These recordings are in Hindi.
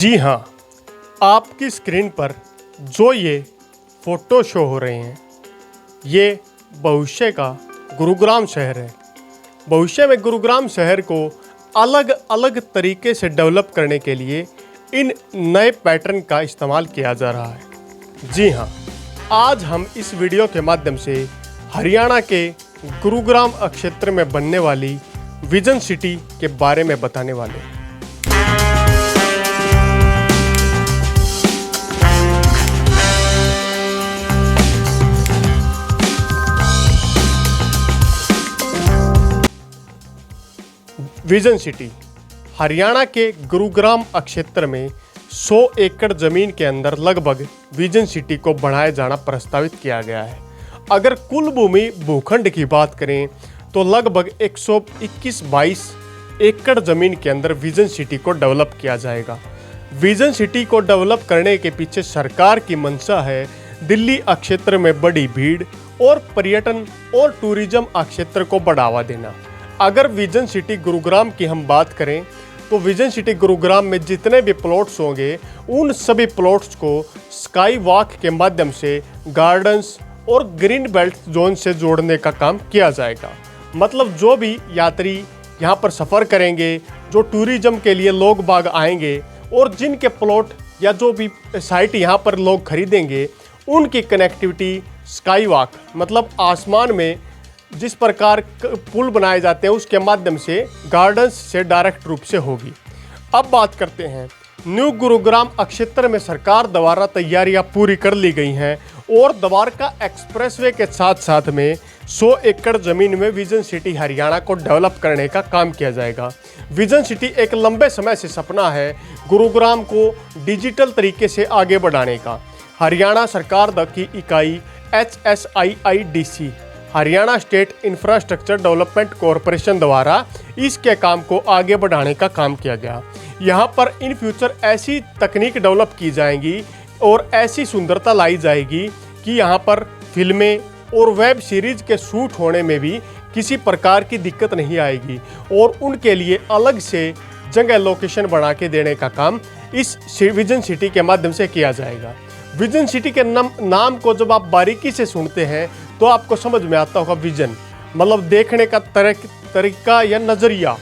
जी हाँ, आपकी स्क्रीन पर जो ये फ़ोटो शो हो रहे हैं, ये भविष्य का गुरुग्राम शहर है। भविष्य में गुरुग्राम शहर को अलग अलग तरीके से डेवलप करने के लिए इन नए पैटर्न का इस्तेमाल किया जा रहा है। जी हाँ, आज हम इस वीडियो के माध्यम से हरियाणा के गुरुग्राम क्षेत्र में बनने वाली विजन सिटी के बारे में बताने वाले हैं। विजन सिटी हरियाणा के गुरुग्राम क्षेत्र में 100 एकड़ जमीन के अंदर लगभग विजन सिटी को बढ़ाया जाना प्रस्तावित किया गया है। अगर कुल भूमि भूखंड की बात करें तो लगभग 121-22 एकड़ जमीन के अंदर विजन सिटी को डेवलप किया जाएगा। विजन सिटी को डेवलप करने के पीछे सरकार की मंशा है दिल्ली क्षेत्र में बड़ी भीड़ और पर्यटन और टूरिज्म क्षेत्र को बढ़ावा देना। अगर विजन सिटी गुरुग्राम की हम बात करें तो विजन सिटी गुरुग्राम में जितने भी प्लॉट्स होंगे उन सभी प्लॉट्स को स्काई वॉक के माध्यम से गार्डन्स और ग्रीन बेल्ट जोन से जोड़ने का काम किया जाएगा। मतलब जो भी यात्री यहाँ पर सफ़र करेंगे, जो टूरिज्म के लिए लोग बाग आएंगे और जिनके प्लॉट या जो भी साइट यहाँ पर लोग खरीदेंगे, उनकी कनेक्टिविटी स्काई वॉक मतलब आसमान में जिस प्रकार पुल बनाए जाते हैं उसके माध्यम से गार्डन्स से डायरेक्ट रूप से होगी। अब बात करते हैं न्यू गुरुग्राम क्षेत्र में सरकार द्वारा तैयारियां पूरी कर ली गई हैं और द्वारका एक्सप्रेसवे के साथ साथ में 100 एकड़ ज़मीन में विजन सिटी हरियाणा को डेवलप करने का काम किया जाएगा। विजन सिटी एक लंबे समय से सपना है गुरुग्राम को डिजिटल तरीके से आगे बढ़ाने का। हरियाणा सरकार की इकाई HSIIDC Haryana state infrastructure development corporation द्वारा इसके काम को आगे बढ़ाने का काम किया गया। यहाँ पर इन फ्यूचर ऐसी तकनीक डेवलप की जाएंगी और ऐसी सुंदरता लाई जाएगी कि यहाँ पर फिल्में और वेब सीरीज के शूट होने में भी किसी प्रकार की दिक्कत नहीं आएगी और उनके लिए अलग से जगह लोकेशन बना के देने का काम इस विजन सिटी के माध्यम से किया जाएगा। विजन सिटी के नाम को जब आप बारीकी से सुनते हैं तो आपको समझ में आता होगा विजन मतलब देखने का तरीका या नज़रिया।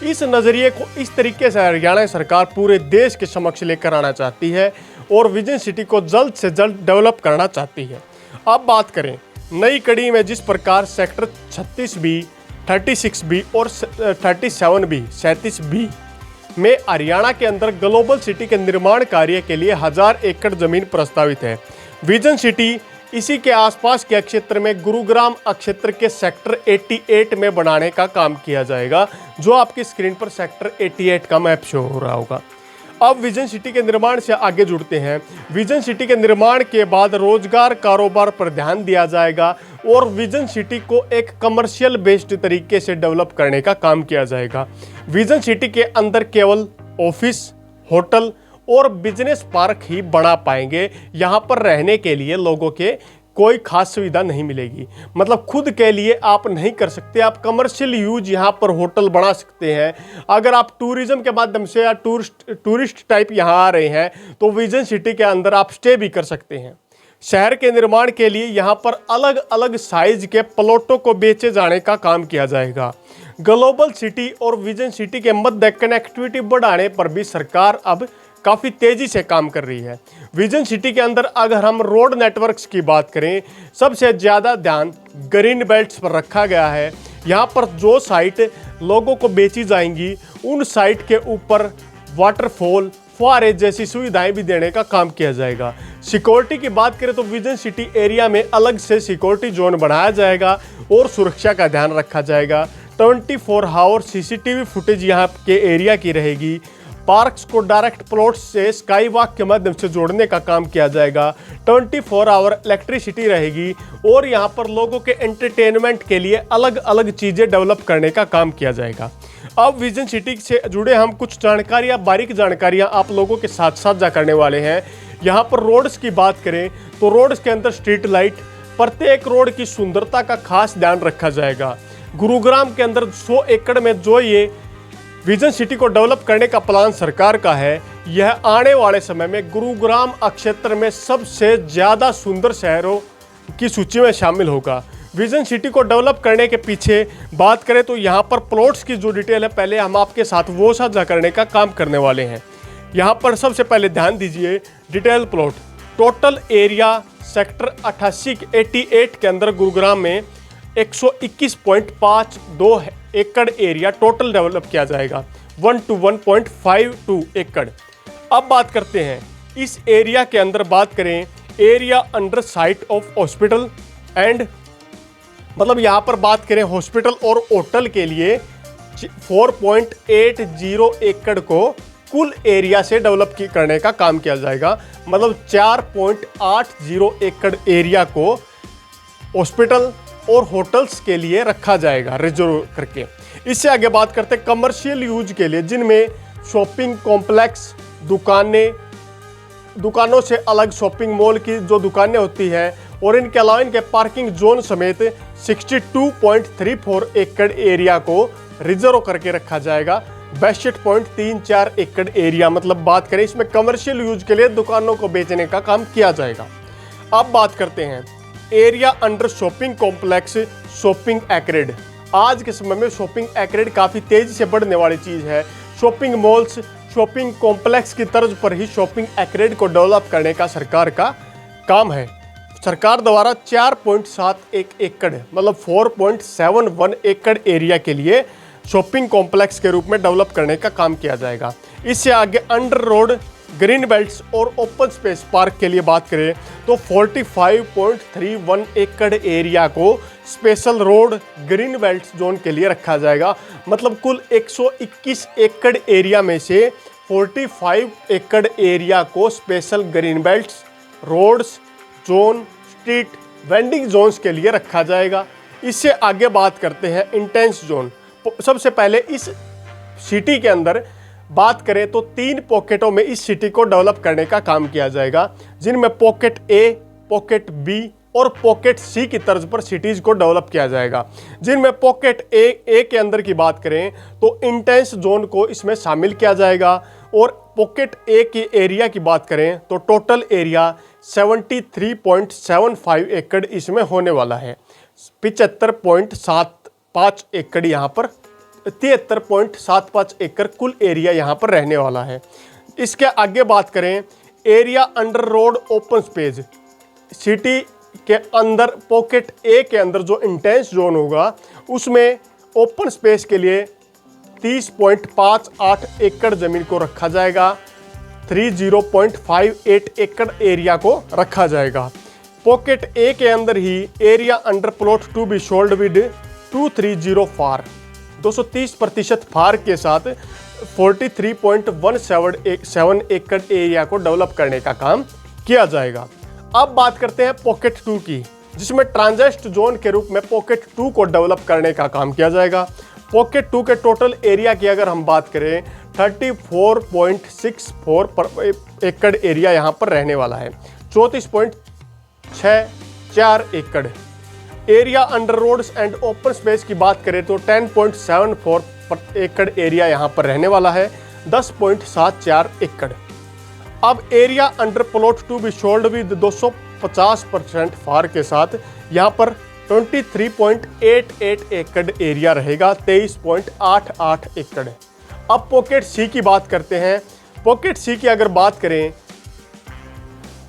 इस नज़रिए को इस तरीके से हरियाणा सरकार पूरे देश के समक्ष लेकर आना चाहती है और विजन सिटी को जल्द से जल्द डेवलप करना चाहती है। अब बात करें नई कड़ी में जिस प्रकार सेक्टर 36B, 36B और 37B में हरियाणा के अंदर ग्लोबल सिटी के निर्माण कार्य के लिए 1000 एकड़ जमीन प्रस्तावित है। विजन सिटी इसी के आसपास के क्षेत्र में गुरुग्राम क्षेत्र के सेक्टर 88 में बनाने का काम किया जाएगा, जो आपकी स्क्रीन पर सेक्टर 88 का मैप शो हो रहा होगा। अब विजन सिटी के निर्माण से आगे जुड़ते हैं। विजन सिटी के निर्माण के बाद रोजगार कारोबार पर ध्यान दिया जाएगा और विजन सिटी को एक कमर्शियल बेस्ड तरीके से डेवलप करने का काम किया जाएगा। विजन सिटी के अंदर केवल ऑफिस, होटल और बिजनेस पार्क ही बना पाएंगे। यहाँ पर रहने के लिए लोगों के कोई खास सुविधा नहीं मिलेगी। मतलब खुद के लिए आप नहीं कर सकते, आप कमर्शियल यूज यहाँ पर होटल बना सकते हैं। अगर आप टूरिज्म के माध्यम से या टूरिस्ट टाइप यहाँ आ रहे हैं तो विजन सिटी के अंदर आप स्टे भी कर सकते हैं। शहर के निर्माण के लिए यहाँ पर अलग अलग साइज के प्लॉटों को बेचे जाने का काम किया जाएगा। ग्लोबल सिटी और विजन सिटी के मध्य कनेक्टिविटी बढ़ाने पर भी सरकार अब काफ़ी तेज़ी से काम कर रही है। विजन सिटी के अंदर अगर हम रोड नेटवर्क्स की बात करें, सबसे ज़्यादा ध्यान ग्रीन बेल्ट्स पर रखा गया है। यहाँ पर जो साइट लोगों को बेची जाएंगी उन साइट के ऊपर वाटरफॉल, फुहारे जैसी सुविधाएं भी देने का काम किया जाएगा। सिक्योरिटी की बात करें तो विजन सिटी एरिया में अलग से सिक्योरिटी जोन बनाया जाएगा और सुरक्षा का ध्यान रखा जाएगा। 24 आवर CCTV फुटेज यहाँ के एरिया की रहेगी। पार्क्स को डायरेक्ट प्लॉट्स से स्काई वॉक के माध्यम से जोड़ने का काम किया जाएगा। 24 आवर इलेक्ट्रिसिटी रहेगी और यहाँ पर लोगों के एंटरटेनमेंट के लिए अलग अलग चीज़ें डेवलप करने का काम किया जाएगा। अब विजन सिटी से जुड़े हम कुछ जानकारियाँ, बारीक जानकारियाँ आप लोगों के साथ साझा करने वाले हैं। यहाँ पर रोड्स की बात करें तो रोड्स के अंदर स्ट्रीट लाइट, प्रत्येक रोड की सुंदरता का खास ध्यान रखा जाएगा। गुरुग्राम के अंदर 100 एकड़ में जो ये विजन सिटी को डेवलप करने का प्लान सरकार का है। यह आने वाले समय में गुरुग्राम क्षेत्र में सबसे ज़्यादा सुंदर शहरों की सूची में शामिल होगा। विजन सिटी को डेवलप करने के पीछे बात करें तो यहाँ पर प्लॉट्स की जो डिटेल है पहले हम आपके साथ वो साझा करने का काम करने वाले हैं। यहाँ पर सबसे पहले ध्यान दीजिए detail plot. Total area sector 88 के अंदर गुरुग्राम में 121.52 एकड़ एरिया टोटल डेवलप किया जाएगा, 1 to 1.52 एकड़। अब बात करते हैं इस एरिया के अंदर, बात करें area under site of hospital and, मतलब यहाँ पर बात करें हॉस्पिटल और होटल के लिए 4.80 एकड़ को कुल एरिया से डेवलप करने का काम किया जाएगा। मतलब 4.80 एकड़ एरिया को हॉस्पिटल और होटल्स के लिए रखा जाएगा रिजर्व करके। इससे आगे बात करते हैं कमर्शियल यूज के लिए, जिनमें शॉपिंग कॉम्प्लेक्स, दुकानों से अलग शॉपिंग मॉल की जो दुकानें होती हैं और इनके अलावा इनके पार्किंग जोन समेत 62.34 एकड़ एरिया को रिजर्व करके रखा जाएगा। 62.34 एकड़ एरिया, मतलब बात करें इसमें कमर्शियल यूज के लिए दुकानों को बेचने का काम किया जाएगा। अब बात करते हैं area under shopping complex, shopping accrued. आज के समय में शॉपिंग एक्रेड काफ़ी तेज़ी से बढ़ने वाली चीज़ है। शॉपिंग मॉल्स, शॉपिंग कॉम्प्लेक्स की तर्ज पर ही शॉपिंग एक्रेड को डेवलप करने का सरकार का काम है। सरकार द्वारा 4.71 एकड़ मतलब 4.71 एकड़ एरिया के लिए शॉपिंग कॉम्प्लेक्स के रूप में डेवलप करने का काम किया जाएगा। इससे आगे अंडर रोड, ग्रीन बेल्ट्स और ओपन स्पेस पार्क के लिए बात करें तो 45.31 एकड़ एरिया को special road, green belt zone के लिए रखा जाएगा। मतलब कुल 121 एकड़ एरिया में से 45 एकड़ एरिया को special green belts, roads, zone, street vending zones के लिए रखा जाएगा। इससे आगे बात करते हैं इंटेंस जोन। सबसे पहले इस सिटी के अंदर बात करें तो 3 पॉकेटों में इस सिटी को डेवलप करने का काम किया जाएगा, जिनमें पॉकेट ए, पॉकेट बी और पॉकेट सी की तर्ज पर सिटीज़ को डेवलप किया जाएगा। जिनमें पॉकेट ए के अंदर की बात करें तो इंटेंस जोन को इसमें शामिल किया जाएगा और पॉकेट ए की एरिया की बात करें तो टोटल एरिया 73.75 एकड़ इसमें होने वाला है। 75.75 एकड़ यहाँ पर 73.75 एकड़ कुल एरिया यहाँ पर रहने वाला है। इसके आगे बात करें area under road open space, city के अंदर पॉकेट ए के अंदर जो इंटेंस जोन होगा उसमें ओपन स्पेस के लिए 30.58 एकड़ ज़मीन को रखा जाएगा। 30.58 एकड़ एरिया को रखा जाएगा। पॉकेट ए के अंदर ही area under plot to be sold with 230 FAR 230% FAR के साथ 43.17 एकड़ एरिया को डेवलप करने का काम किया जाएगा। अब बात करते हैं पॉकेट 2 की, जिसमें ट्रांजिट जोन के रूप में पॉकेट 2 को डेवलप करने का काम किया जाएगा। पॉकेट 2 के टोटल एरिया की अगर हम बात करें 34.64 एकड़ एरिया यहाँ पर रहने वाला है। 34.64 एकड़ area under roads and open space की बात करें तो 10.74 एकड़ एरिया यहाँ पर रहने वाला है। 10.74 एकड़। अब area under plot to be sold with 250% FAR के साथ यहाँ पर 23.88 एकड़ एरिया रहेगा। 23.88 एकड़। अब पॉकेट सी की बात करते हैं। पॉकेट सी की अगर बात करें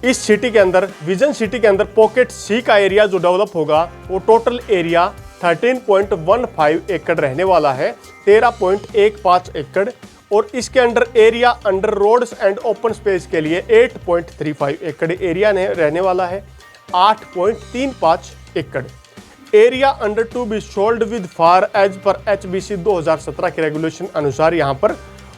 इस सिटी के अंदर, विजन सिटी के अंदर पॉकेट सी का एरिया जो डेवलप होगा वो टोटल एरिया 13.15 एकड़ रहने वाला है। 13.15 एकड़। और इसके under area under roads and open space के लिए 8.35 एकड़ एरिया रहने वाला है। 8.35 एकड़। Area under to be sold with FAR as per HBC 2017 के रेगुलेशन अनुसार यहाँ पर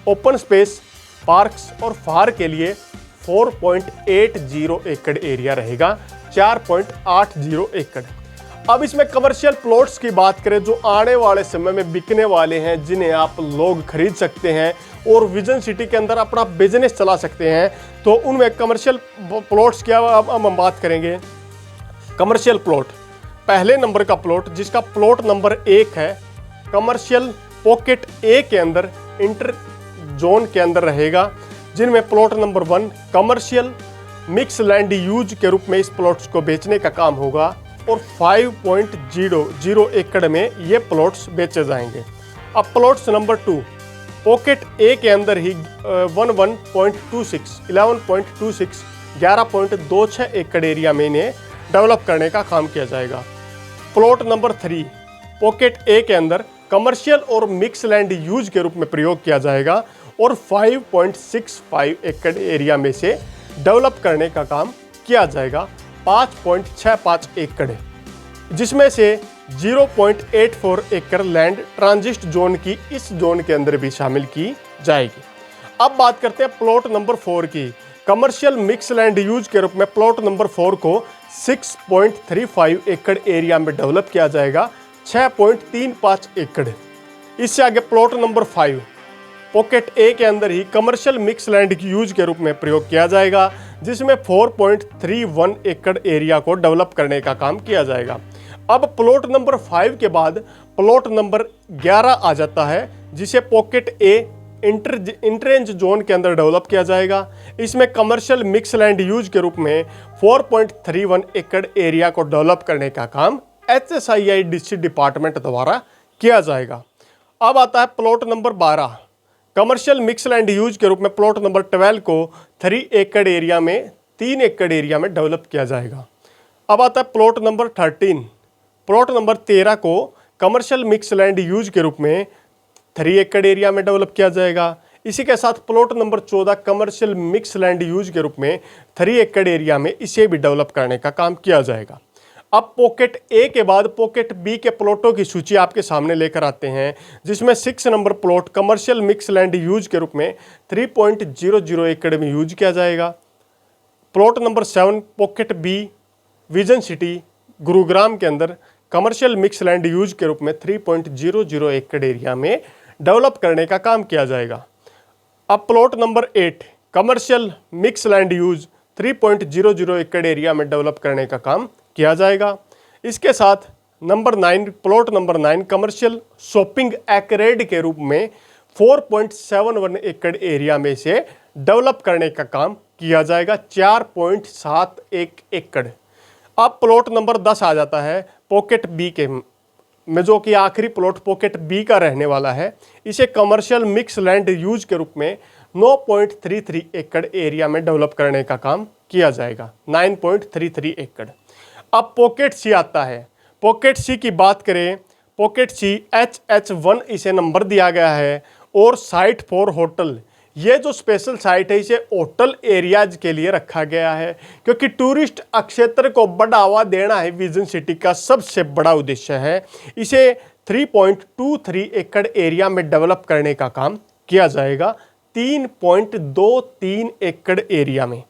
ओपन स्पेस, पार्क्स और फार के लिए 4.80 एकड़ एरिया रहेगा। 4.80 एकड़। अब इसमें कमर्शियल प्लॉट्स की बात करें जो आने वाले समय में बिकने वाले हैं, जिन्हें आप लोग खरीद सकते हैं और विजन सिटी के अंदर अपना बिजनेस चला सकते हैं, तो उनमें कमर्शियल प्लॉट्स की अब हम बात करेंगे। कमर्शियल प्लॉट, पहले नंबर का प्लॉट जिसका प्लॉट नंबर 1 है, कमर्शियल पॉकेट ए के अंदर इंटर जोन के अंदर रहेगा, जिनमें plot number 1 commercial mix land use के रूप में इस प्लॉट्स को बेचने का काम होगा और 5.00 एकड़ में ये प्लॉट्स बेचे जाएंगे। अब प्लॉट्स नंबर 2 पॉकेट ए के अंदर ही 11.26 एकड़ एरिया में इन्हें डेवलप करने का काम किया जाएगा। प्लॉट नंबर 3 पॉकेट ए के अंदर कमर्शियल और मिक्स लैंड यूज के रूप में प्रयोग किया जाएगा और 5.65 एकड़ एरिया में से डेवलप करने का काम किया जाएगा 5.65 एकड़, जिसमें से 0.84 एकड़ लैंड ट्रांजिट जोन की इस जोन के अंदर भी शामिल की जाएगी। अब बात करते हैं प्लॉट नंबर 4 की। कमर्शियल मिक्स लैंड यूज के रूप में प्लॉट नंबर 4 को 6.35 एकड़ एरिया में डेवलप किया जाएगा 6.35 एकड़। इससे आगे प्लॉट नंबर 5 पॉकेट ए के अंदर ही कमर्शियल मिक्स लैंड की यूज के रूप में प्रयोग किया जाएगा, जिसमें 4.31 एकड़ एरिया को डेवलप करने का काम किया जाएगा। अब प्लॉट नंबर 5 के बाद प्लॉट नंबर 11 आ जाता है, जिसे पॉकेट ए इंटरेंज जोन के अंदर डेवलप किया जाएगा। इसमें कमर्शियल मिक्स लैंड यूज के रूप में 4.31 एकड़ एरिया को डेवलप करने का काम HSIIDC डिपार्टमेंट द्वारा किया जाएगा। अब आता है plot number 12 commercial mix land use के रूप में प्लॉट नंबर 12 को 3 एकड़ एरिया में 3 एकड़ एरिया में डेवलप किया जाएगा। अब आता है प्लॉट नंबर 13 प्लॉट नंबर 13 को कमर्शियल मिक्स लैंड यूज के रूप में 3 एकड़ एरिया में डेवलप किया जाएगा। इसी के साथ plot number 14 commercial mix land use के रूप में 3 एकड़ एरिया में इसे भी डेवलप करने का काम किया जाएगा। अब पॉकेट ए के बाद पॉकेट बी के प्लॉटों की सूची आपके सामने लेकर आते हैं, जिसमें 6 number plot commercial mix land use के रूप में 3.00 एकड़ में यूज किया जाएगा। Plot number 7 pocket B Vision City Gurugram के अंदर कमर्शियल मिक्स लैंड यूज के रूप में 3.00 एकड़ एरिया में डेवलप करने का काम किया जाएगा। अब plot number 8 commercial mix land use 3.00 एकड़ एरिया में डेवलप करने का काम किया जाएगा। इसके साथ number 9 plot number 9 commercial shopping accrued के रूप में 4.71 एकड़ एरिया में से डेवलप करने का काम किया जाएगा 4.71 एकड़। अब प्लॉट नंबर 10 आ जाता है पॉकेट बी के में, जो कि आखिरी प्लॉट पॉकेट बी का रहने वाला है। इसे कमर्शियल मिक्स लैंड यूज के रूप में 9.33 एकड़ एरिया में डेवलप करने का काम किया जाएगा 9.33 एकड़। अब पॉकेट सी आता है। पॉकेट सी की बात करें, पॉकेट सी HH1 इसे नंबर दिया गया है और साइट फॉर होटल, ये जो स्पेशल साइट है इसे होटल एरियाज के लिए रखा गया है, क्योंकि टूरिस्ट क्षेत्र को बढ़ावा देना है विजन सिटी का सबसे बड़ा उद्देश्य है। इसे 3.23 एकड़ एरिया में डेवलप करने का काम किया जाएगा 3.23 एकड़ एरिया में।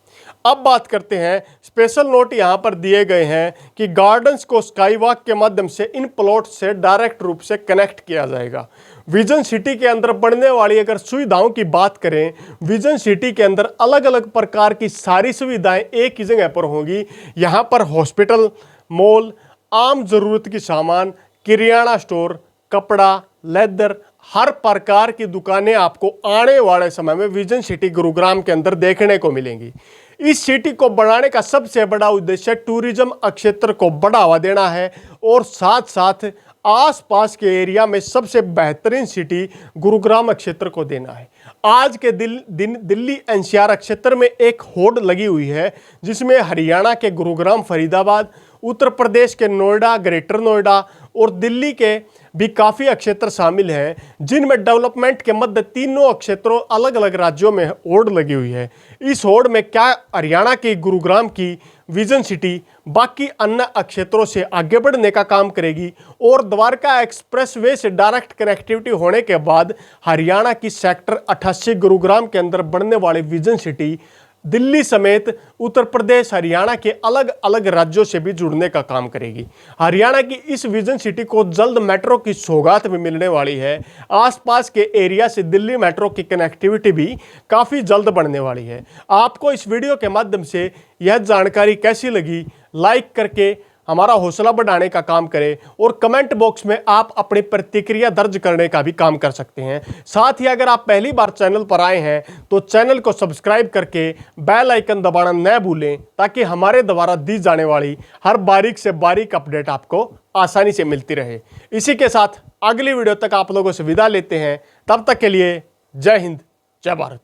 अब बात करते हैं, स्पेशल नोट यहाँ पर दिए गए हैं कि गार्डन्स को स्काई वॉक के माध्यम से इन प्लॉट से डायरेक्ट रूप से कनेक्ट किया जाएगा। विजन सिटी के अंदर बढ़ने वाली अगर सुविधाओं की बात करें, विजन सिटी के अंदर अलग अलग प्रकार की सारी सुविधाएं एक ही जगह पर होंगी। यहाँ पर हॉस्पिटल, मॉल, आम ज़रूरत की सामान, किराना स्टोर, कपड़ा, लेदर, हर प्रकार की दुकानें आपको आने वाले समय में विजन सिटी गुरुग्राम के अंदर देखने को मिलेंगी। इस सिटी को बढ़ाने का सबसे बड़ा उद्देश्य टूरिज्म क्षेत्र को बढ़ावा देना है और साथ साथ आसपास के एरिया में सबसे बेहतरीन सिटी गुरुग्राम क्षेत्र को देना है। आज के दिन दिल्ली NCR क्षेत्र में एक होड़ लगी हुई है, जिसमें हरियाणा के गुरुग्राम, फरीदाबाद, उत्तर प्रदेश के नोएडा, ग्रेटर नोएडा और दिल्ली के भी काफ़ी क्षेत्र शामिल हैं, जिनमें डेवलपमेंट के मध्य तीनों क्षेत्रों अलग अलग राज्यों में होड़ लगी हुई है। इस होड़ में क्या हरियाणा की गुरुग्राम की विजन सिटी बाकी अन्य क्षेत्रों से आगे बढ़ने का काम करेगी और द्वारका एक्सप्रेसवे से डायरेक्ट कनेक्टिविटी होने के बाद हरियाणा की सेक्टर 88 गुरुग्राम के अंदर बढ़ने वाली विजन सिटी दिल्ली समेत उत्तर प्रदेश, हरियाणा के अलग अलग राज्यों से भी जुड़ने का काम करेगी। हरियाणा की इस विजन सिटी को जल्द मेट्रो की सौगात भी मिलने वाली है। आसपास के एरिया से दिल्ली मेट्रो की कनेक्टिविटी भी काफ़ी जल्द बढ़ने वाली है। आपको इस वीडियो के माध्यम से यह जानकारी कैसी लगी, लाइक करके हमारा हौसला बढ़ाने का काम करे और कमेंट बॉक्स में आप अपनी प्रतिक्रिया दर्ज करने का भी काम कर सकते हैं। साथ ही अगर आप पहली बार चैनल पर आए हैं तो चैनल को सब्सक्राइब करके बेल आइकन दबाना न भूलें, ताकि हमारे द्वारा दी जाने वाली हर बारीक से बारीक अपडेट आपको आसानी से मिलती रहे। इसी के साथ अगली वीडियो तक आप लोगों से विदा लेते हैं। तब तक के लिए जय हिंद, जय भारत।